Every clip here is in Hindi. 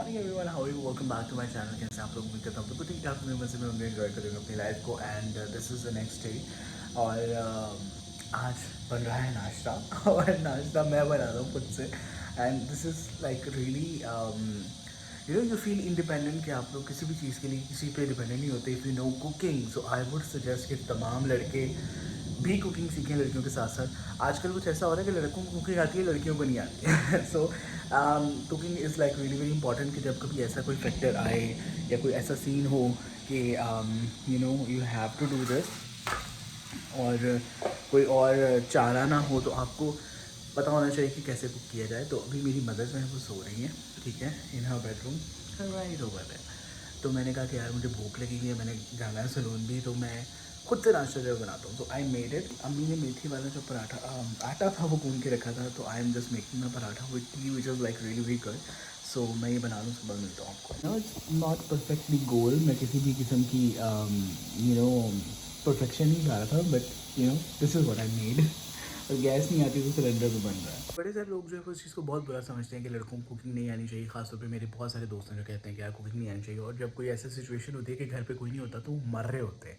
Morning everyone, how are you? Welcome back to my channel. कैसे आप लोग? उम्मीद करता हूँ तो कुछ ठीक ठाक होंगे। मजे में होंगे, एंजॉय करेंगे अपनी लाइफ को। And this is the next day. और आज बन रहा है नाश्ता और नाश्ता मैं बना रहा हूँ खुद से। And this is like really you feel independent कि आप लोग किसी भी चीज़ के लिए किसी पे डिपेंडेंट नहीं होते। If you know cooking, so I would suggest कि तमाम लड़के भी कुकिंग सीखें लड़कियों के साथ साथ। आजकल कुछ ऐसा हो रहा है कि लड़कों को कुकिंग आती है, लड़कियों को नहीं आती है। So cooking is like very very important कि जब कभी ऐसा कोई फैक्टर आए या कोई ऐसा सीन हो कि you have to do this और कोई और चारा ना हो, तो आपको पता होना चाहिए कि कैसे कुक किया जाए। तो अभी मेरी मदर जो है वो सो रही हैं, ठीक है, इन हर बेडरूम राइट ओवर देयर। तो मैंने कहा कि यार मुझे भूख लगी हुई है, मैंने जाना है सैलून भी, तो मैं खुद से नाश्ता जो बनाता हूँ। तो आई मेड इट। अम्मी ने मेथी वाला जो पराठा आटा था वो गूंद के रखा था, तो I am just making my paratha with tea which is like really very good. So मैं ये बना लूँ, सुबह मिलता हूँ आपको। नो, इट्स नॉट परफेक्टली गोल, मैं किसी भी किस्म की परफेक्शन नहीं चाह रहा था, but this is what I made. और गैस नहीं आती तो सिलेंडर भी बन रहा है। बड़े सारे लोग जो है उस चीज़ को बहुत बुरा समझते हैं कि लड़कों को कुकिंग नहीं आनी चाहिए। खासतौर पे मेरे बहुत सारे दोस्त हैं जो कहते हैं कि यार कुकिंग नहीं आनी चाहिए। और जब कोई ऐसी सिचुएशन होती है कि घर पे कोई नहीं होता तो वो मर रहे होते हैं।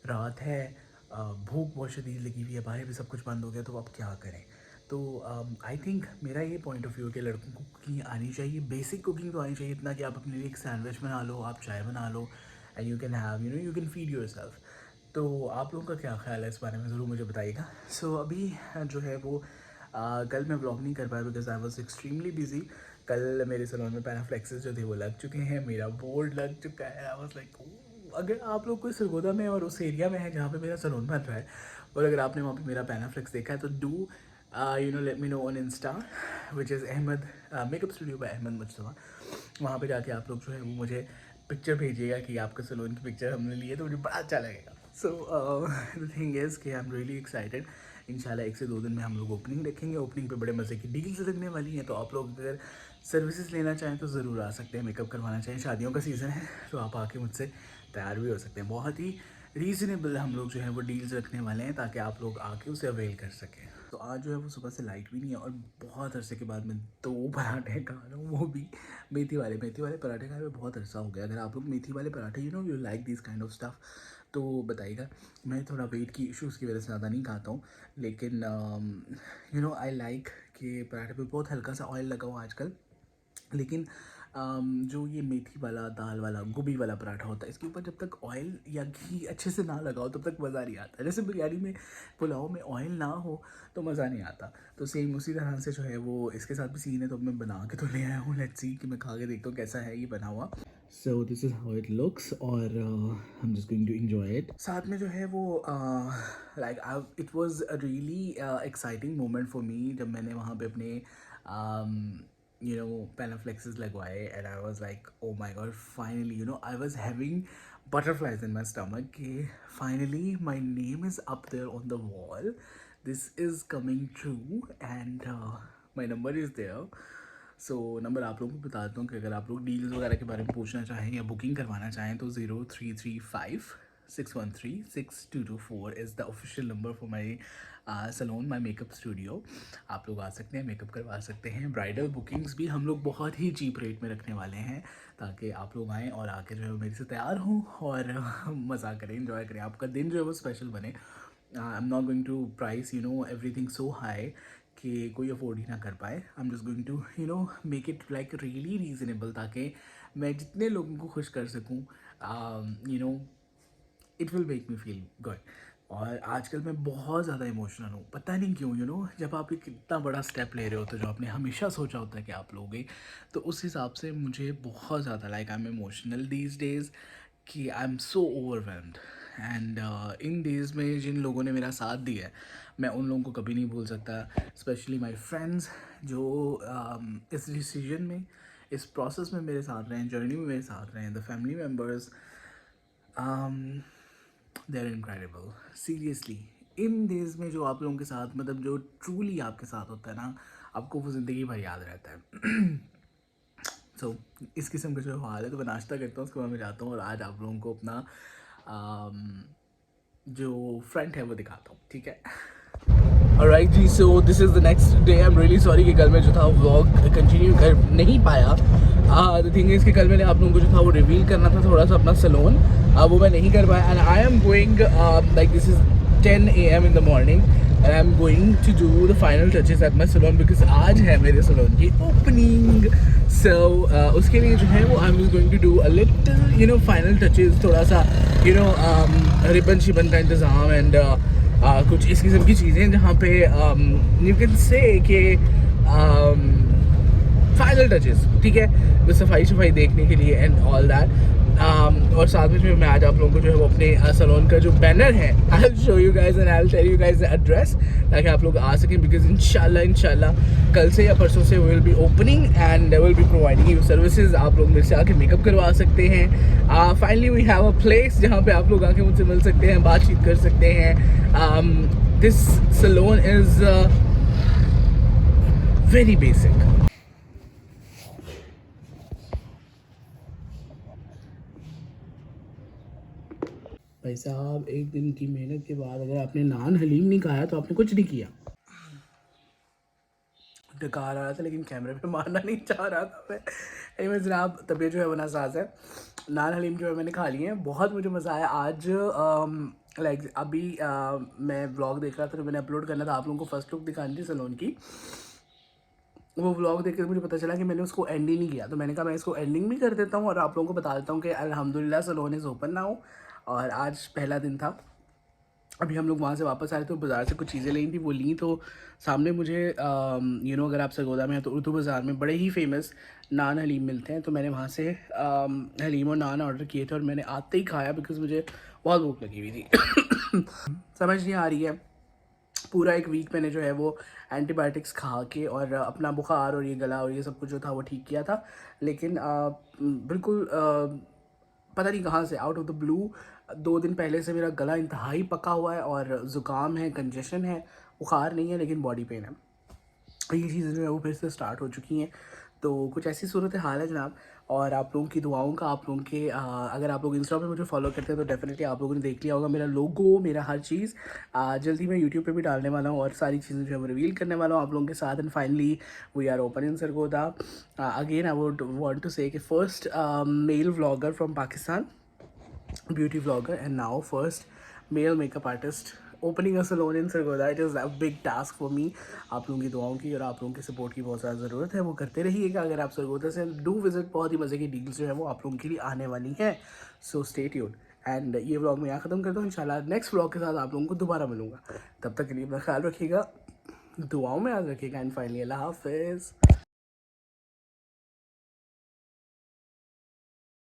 रात है, भूख बहुत शदीद लगी हुई है, बाहर भी सब कुछ बंद हो गया, तो अब क्या करें? तो आई थिंक मेरा ये पॉइंट ऑफ व्यू है कि लड़कों को कुकिंग आनी चाहिए। बेसिक कुकिंग तो आनी चाहिए, इतना कि आप अपने लिए एक सैंडविच बना लो, आप चाय बना लो, and you can have you can feed yourself. तो आप लोगों का क्या ख्याल है इस बारे में, ज़रूर मुझे बताइएगा। सो अभी जो है वो कल मैं व्लॉग नहीं कर पाया because I was extremely busy. कल मेरे सैलून में पैनाफ्लेक्सेस जो थे वो लग चुके हैं, मेरा बोर्ड लग चुका है। आई वॉज लाइक, अगर आप लोग कोई सरगोदा में और उस एरिया में है जहाँ पे मेरा सैलून बन रहा है, और अगर आपने वहाँ पे मेरा पैनाफ्लेक्स देखा है, तो do let me know on Insta which is Ahmad makeup studio by Ahmad Mushtaba. वहाँ पे जाके आप लोग जो है वो मुझे पिक्चर भेजिएगा कि आपके सैलून की पिक्चर हमने ली है, तो मुझे बड़ा अच्छा लगेगा। सो द थिंग इज़ कि आई एम रियली एक्साइटेड। इंशाल्लाह 1 से 2 दिन में हम लोग ओपनिंग रखेंगे। ओपनिंग पे बड़े मज़े की डील्स लगने वाली हैं, तो आप लोग अगर सर्विसेज लेना चाहें तो ज़रूर आ सकते हैं। मेकअप करवाना चाहें, शादियों का सीज़न है, तो आप आके मुझसे तैयार भी हो सकते हैं। बहुत ही रीज़नेबल हम लोग जो है वो डील्स रखने वाले हैं, ताकि आप लोग आके उसे अवेल कर सकें। तो आज जो है वो सुबह से लाइट भी नहीं है, और बहुत अरसे के बाद मैं 2 पराठे खा रहा हूँ, वो भी मेथी वाले पराठे खाए हुए बहुत अरसा हो गया। अगर आप लोग मेथी वाले पराठे you like this kind of stuff, तो बताइएगा। मैं थोड़ा वेट की इश्यूज़ की वजह से ज़्यादा नहीं खाता हूँ, लेकिन आई लाइक कि पराठे पे बहुत हल्का सा ऑयल लगा हुआ आजकल। लेकिन जो ये मेथी वाला, दाल वाला, गोभी वाला पराठा होता है, इसके ऊपर जब तक ऑयल या घी अच्छे से ना लगाओ तब तक मज़ा नहीं आता। जैसे बिरयानी में, पुलाव में ऑयल ना हो तो मज़ा नहीं आता। तो सेम उसी तरह से जो है वो इसके साथ भी सीन है। तो मैं बना के तो ले आया हूँ, लेट्स सी कि मैं खा के देखता हूँ कैसा है ये बना हुआ। So this is how it looks, और I am just going to enjoy it. साथ में जो है वो like it was a really exciting moment for me जब मैंने वहाँ पे अपने पैनाफ्लेक्सेस लगवाए, and I was like, oh my God, finally I was having butterflies in my stomach कि finally my name is up there on the wall, this is coming true, and my number is there. So number आप लोगों को बताता हूँ कि अगर आप लोग डील्स वगैरह के बारे में पूछना चाहें या बुकिंग करवाना चाहें, तो 0335 613 6224 is the official number for my salon, my makeup studio. आप लोग आ सकते हैं, मेकअप करवा सकते हैं। ब्राइडल बुकिंग्स भी हम लोग बहुत ही चीप रेट में रखने वाले हैं, ताकि आप लोग आएँ और आके जो है मेरे से तैयार हों और मज़ा करें, इन्जॉय करें, आपका दिन जो है वो स्पेशल बने। I am not going to price everything so high कि कोई अफोर्ड ही ना कर पाए। I am just going to make it like really reasonable, ताकि मैं जितने लोगों को खुश कर सकूँ, it will make me feel good. और आजकल मैं बहुत ज़्यादा इमोशनल हूँ, पता नहीं क्यों। जब आप एक इतना बड़ा स्टेप ले रहे होते हो जो आपने हमेशा सोचा होता है कि आप लोगे, तो उस हिसाब से मुझे बहुत ज़्यादा like I am emotional these days, कि I am so overwhelmed. And in days में जिन लोगों ने मेरा साथ दिया है, मैं उन लोगों को कभी नहीं भूल सकता। स्पेशली माई फ्रेंड्स जो इस डिसीजन में, इस प्रोसेस में मेरे साथ रहे हैं, जर्नी में मेरे साथ रहे हैं, the family members, they are incredible seriously. इन डेज़ में जो आप लोगों के साथ, मतलब जो ट्रूली आपके साथ होता है ना, आपको वो ज़िंदगी भर याद रहता है। सो इस किस्म का जो हाल है, तो मैं नाश्ता करता हूँ, उसके बाद मैं जाता हूँ और आज आप लोगों को अपना जो फ्रंट है वो दिखाता हूँ, ठीक है। Alright ji, so this is the next day. I am really sorry कि कल मैं जो था व्लॉग कंटिन्यू कर नहीं पाया। द थिंग इज़ कि कल मैंने आप लोगों को जो था वो रिवील करना था थोड़ा सा अपना सलोन, वो मैं नहीं कर पाया। And I am going like this is 10 AM in the morning and I'm going to do the final touches at my salon because आज है मेरे salon की opening. So उसके लिए जो है वो I'm just going to do a little final touches, थोड़ा सा रिबन शिबन का इंतज़ाम एंड कुछ इस किस्म की चीज़ें जहाँ पे यू कैन से कि फाइनल टचेस, ठीक है, बस सफाई देखने के लिए एंड ऑल दैट। और साथ में मैं आज आप लोगों को जो है वो अपने सलोन का जो बैनर है I will show you guys and I will tell you guys the address, ताकि आप लोग आ सकें, बिकॉज इंशाल्लाह कल से या परसों से will be opening and will be providing you services. आप लोग मेरे से आके मेकअप करवा सकते हैं। Finally we have a place जहाँ पे आप लोग आके मुझसे मिल सकते हैं, बातचीत कर सकते हैं। This salon is very basic. भाई साहब, एक दिन की मेहनत के बाद अगर आपने नान हलीम नहीं खाया तो आपने कुछ नहीं किया। डकार आ रहा था लेकिन कैमरे पे मारना नहीं चाह रहा था मैं। एनीवेज जनाब, तबीयत जो है वो नासाज है। नान हलीम जो है मैंने खा लिए हैं, बहुत मुझे मज़ा आया आज। लाइक अभी मैं व्लॉग देख रहा था तो मैंने अपलोड करना था आप लोगों को फर्स्ट लुक दिखानी थी सलोन की। वो व्लॉग देख कर मुझे पता चला कि मैंने उसको एंड ही नहीं किया, तो मैंने कहा मैं इसको एंडिंग भी कर देता हूँ और आप लोगों को बता देता हूँ कि अल्हम्दुलिल्लाह सलोन इज़ ओपन नाउ। और आज पहला दिन था। अभी हम लोग वहाँ से वापस आए तो बाज़ार से कुछ चीज़ें ली थी, वो ली तो सामने मुझे अगर आप सरगोदा में हैं तो उर्दू बाज़ार में बड़े ही फेमस नान हलीम मिलते हैं, तो मैंने वहाँ से हलीम और नान ऑर्डर किए थे और मैंने आते ही खाया बिकॉज़ मुझे बहुत भूख लगी हुई थी। समझ नहीं आ रही है, पूरा एक वीक मैंने जो है वो एंटीबायोटिक्स खा के और अपना बुखार और ये गला और ये सब कुछ जो था वो ठीक किया था, लेकिन बिल्कुल पता नहीं कहाँ से आउट ऑफ द ब्लू 2 दिन पहले से मेरा गला इंतहाई पका हुआ है और ज़ुकाम है, कंजेशन है, बुखार नहीं है लेकिन बॉडी पेन है। ये चीज़ें जो है वो फिर से स्टार्ट हो चुकी हैं, तो कुछ ऐसी सूरत हाल है जनाब। और आप लोगों की दुआओं का, आप लोगों के अगर आप लोग इंस्टा पे मुझे फॉलो करते हैं तो डेफिनेटली आप लोगों ने देख लिया होगा मेरा लोगो, मेरा हर चीज़। जल्दी मैं यूट्यूब पे भी डालने वाला हूँ और सारी चीज़ें जो है वो रिवील करने वाला हूँ आप लोगों के साथ। And finally we are open in Sargodha. Again I would want to say कि first male vlogger from Pakistan, beauty vlogger, and now first male makeup artist opening a salon in Sargodha. It is a big task for me. आप लोगों की दुआओं की और आप लोगों के सपोर्ट की बहुत ज़्यादा ज़रूरत है, वो करते रहिएगा। अगर आप सरगोधा से डू विजिट, बहुत ही मज़े की डील्स जो है वो आप लोगों के लिए आने वाली हैं, सो स्टे ट्यून्ड। एंड ये व्लॉग मैं यहाँ ख़त्म करता हूँ, इंशाल्लाह नेक्स्ट व्लॉग के साथ आप लोगों को दोबारा मिलूँगा। तब तक के लिए अपना ख्याल रखिएगा, दुआओं में याद रखिएगा एंड फाइनली अल्लाह हाफिज़।